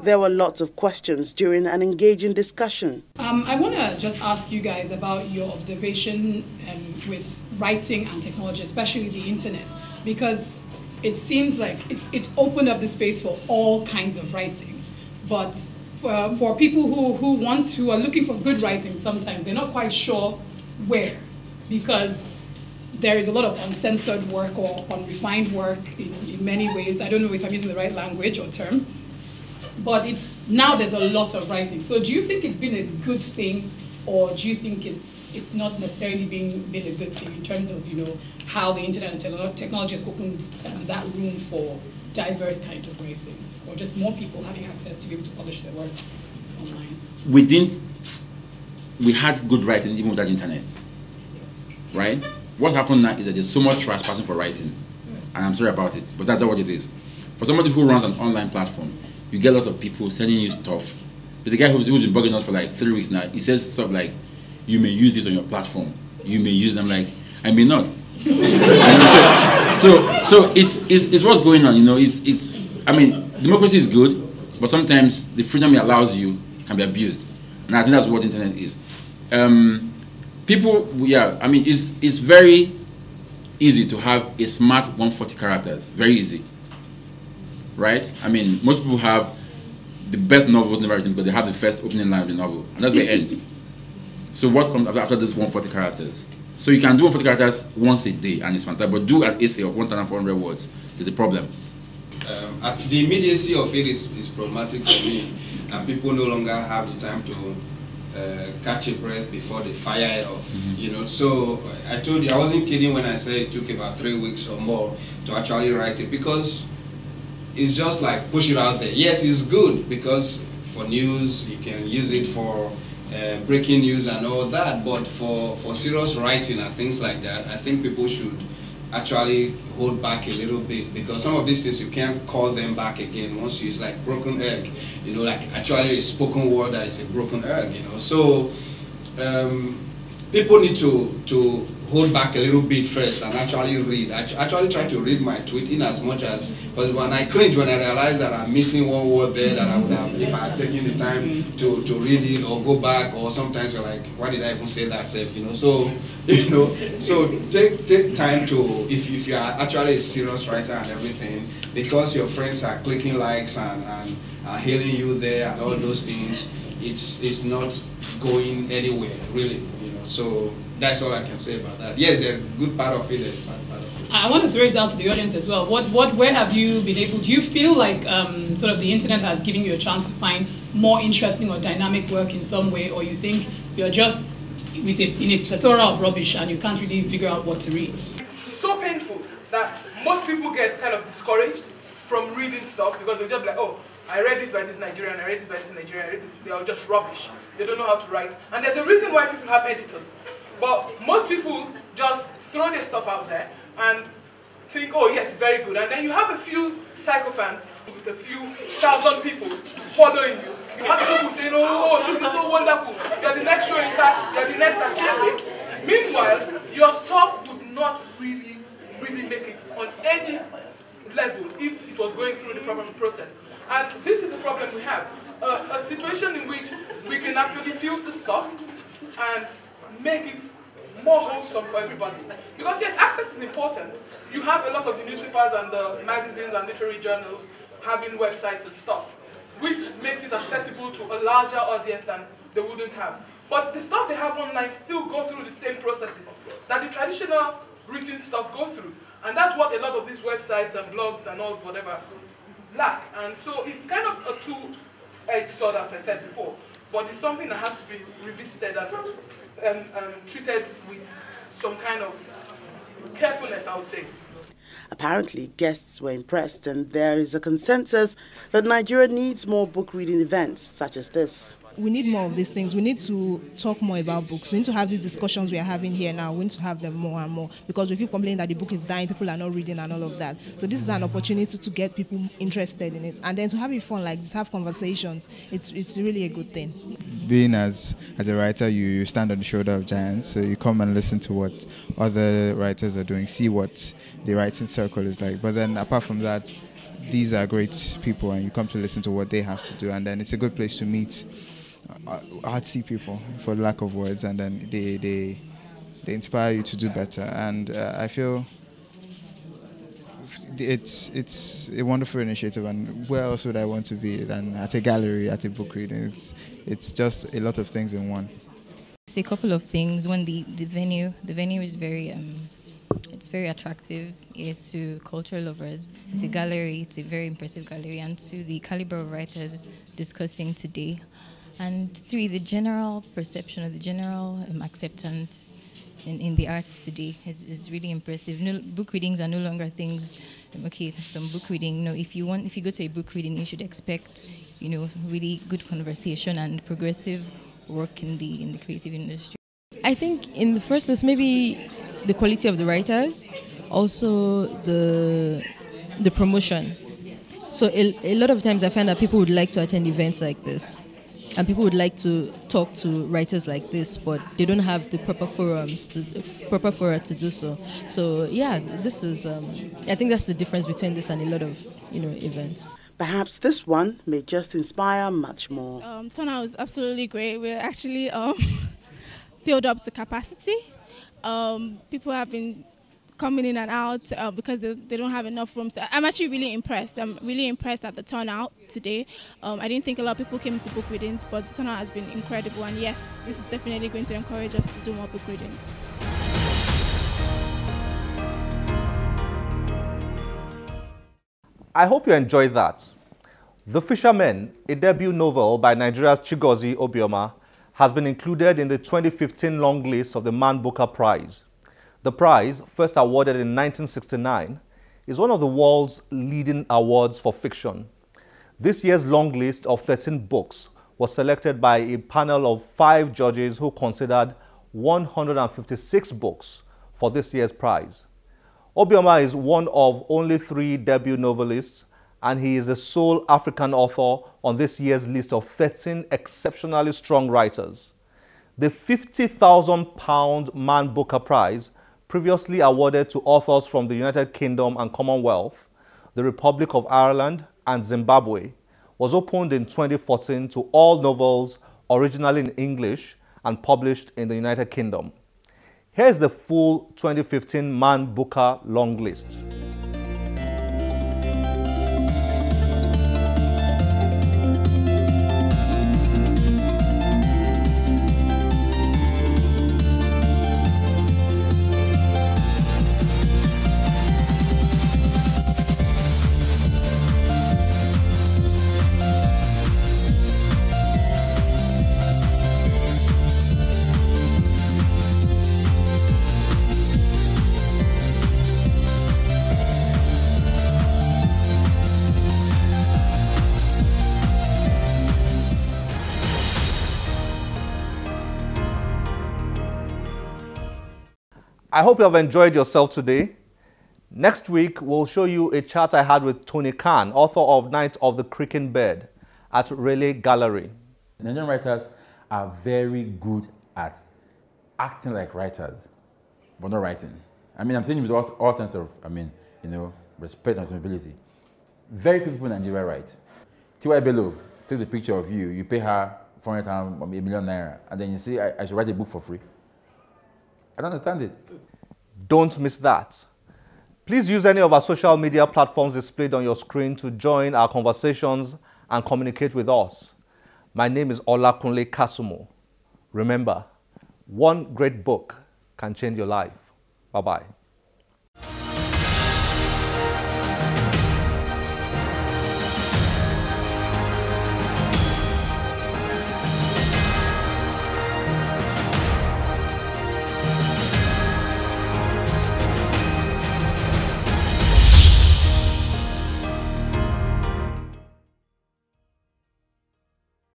There were lots of questions during an engaging discussion. I want to just ask you guys about your observation with writing and technology, especially the internet, because it seems like it's opened up the space for all kinds of writing. But for people who are looking for good writing, sometimes they're not quite sure where, because there is a lot of uncensored work or unrefined work in many ways. I don't know if I'm using the right language or term. But now there's a lot of writing. So do you think it's been a good thing, or do you think it's not necessarily been a good thing in terms of how the internet and technology has opened that room for diverse kinds of writing, or just more people having access to be able to publish their work online? We had good writing even without the internet, right? What happened now is that there's so much trash passing for writing, and I'm sorry about it, but that's not what it is. For somebody who runs an online platform, you get lots of people sending you stuff. But the guy who's been bugging us for like 3 weeks now, he says stuff like, you may use this on your platform. You may use them. Like, I may not. so it's what's going on, I mean, democracy is good, but sometimes the freedom it allows you can be abused. And I think that's what the internet is. It's very easy to have a smart 140 characters. Very easy. Right? I mean, most people have the best novels never written because they have the first opening line of the novel, and that's where it ends. So what comes after this 140 characters? So you can do 140 characters once a day, and it's fantastic, but do an essay of 1,400 words is the problem. The immediacy of it is problematic for me, and people no longer have the time to catch a breath before they fire it off. So I told you, I wasn't kidding when I said it took about 3 weeks or more to actually write it, because it's just like push it out there. Yes, it's good because for news, you can use it for breaking news and all that, but for serious writing and things like that, I think people should actually hold back a little bit, because some of these things you can't call them back again once it's like broken egg, like actually a spoken word that is a broken egg, So people need to hold back a little bit first and actually read. I actually try to read my tweet in as much as, but when I cringe when I realize that I'm missing one word there that I would have, if I had taken the time to read it or go back, or sometimes you're like, why did I even say that safe, So, so take time to, if you are actually a serious writer and everything, because your friends are clicking likes and are hailing you there and all those things, it's not going anywhere, really, So that's all I can say about that. Yes, there's a good part of it, there's a bad part of it. I want to throw it down to the audience as well. Where have you been able, do you feel like sort of the internet has given you a chance to find more interesting or dynamic work in some way, or you think you're just in a plethora of rubbish and you can't really figure out what to read? It's so painful that most people get kind of discouraged from reading stuff because they're just like, oh, I read this by this Nigerian, I read this by this Nigerian, I read this, they are just rubbish. They don't know how to write. And there's a reason why people have editors. But most people just throw their stuff out there and think, oh yes, it's very good. And then you have a few sycophants with a few thousand people following you. You have people saying, oh, this is so wonderful. You're the next show in cat, you're the next Achebe. Meanwhile, your stuff would not really make it on any level if it was going through the proper process. And this is the problem we have. A situation in which we can actually filter stuff and make it more wholesome for everybody. Because yes, access is important. You have a lot of the newspapers and the magazines and literary journals having websites and stuff, which makes it accessible to a larger audience than they wouldn't have. But the stuff they have online still go through the same processes that the traditional written stuff go through. And that's what a lot of these websites and blogs and all whatever lack. And so it's kind of a two-edged sword, as I said before. But it's something that has to be revisited and treated with some kind of carefulness, I would say. Apparently, guests were impressed, and there is a consensus that Nigeria needs more book reading events such as this. We need more of these things. We need to talk more about books. We need to have these discussions we are having here now. We need to have them more and more, because we keep complaining that the book is dying, people are not reading and all of that. So this is an opportunity to get people interested in it, and then to have it fun like this, have conversations. It's really a good thing. Being as a writer, you stand on the shoulder of giants, so you come and listen to what other writers are doing, see what the writing circle is like. But then apart from that, these are great people, and you come to listen to what they have to do, and then it's a good place to meet artsy people, for lack of words, and then they inspire you to do better. And I feel it's a wonderful initiative, and where else would I want to be than at a gallery, at a book reading? It's just a lot of things in one. It's a couple of things. One, the venue is very it's very attractive to cultural lovers. It's a gallery, it's a very impressive gallery. And two, the caliber of writers discussing today. And three, the general perception or the general acceptance in the arts today is really impressive. No, book readings are no longer things. Okay, some book reading. No, if you go to a book reading, you should expect, really good conversation and progressive work in the creative industry. I think in the first place, maybe the quality of the writers, also the promotion. So a lot of times I find that people would like to attend events like this, and people would like to talk to writers like this, but they don't have the proper forums, proper fora to do so. So yeah, this is. I think that's the difference between this and a lot of events. Perhaps this one may just inspire much more. Turnout was absolutely great. We're actually filled up to capacity. People have been coming in and out because they don't have enough rooms. I'm actually really impressed. I'm really impressed at the turnout today. I didn't think a lot of people came to book readings, but the turnout has been incredible. And yes, this is definitely going to encourage us to do more book readings. I hope you enjoyed that. The Fishermen, a debut novel by Nigeria's Chigozie Obioma, has been included in the 2015 long list of the Man Booker Prize. The prize, first awarded in 1969, is one of the world's leading awards for fiction. This year's long list of 13 books was selected by a panel of 5 judges who considered 156 books for this year's prize. Obioma is one of only 3 debut novelists, and he is the sole African author on this year's list of 13 exceptionally strong writers. The £50,000 Man Booker Prize, previously awarded to authors from the United Kingdom and Commonwealth, the Republic of Ireland, and Zimbabwe, was opened in 2014 to all novels originally in English and published in the United Kingdom. Here's the full 2015 Man Booker long list. I hope you have enjoyed yourself today. Next week, we'll show you a chat I had with Toni, author of Night of the Creaking Bed at Relay Gallery. Nigerian writers are very good at acting like writers, but not writing. I mean, I'm saying with all sense of, respect and responsibility. Very few people in Nigeria write. T.Y. Bello takes a picture of you, you pay her 400,000 or ₦1,000,000, and then you say, I should write a book for free. I don't understand it. Don't miss that. Please use any of our social media platforms displayed on your screen to join our conversations and communicate with us. My name is Olakunle Kasumo. Remember, one great book can change your life. Bye-bye.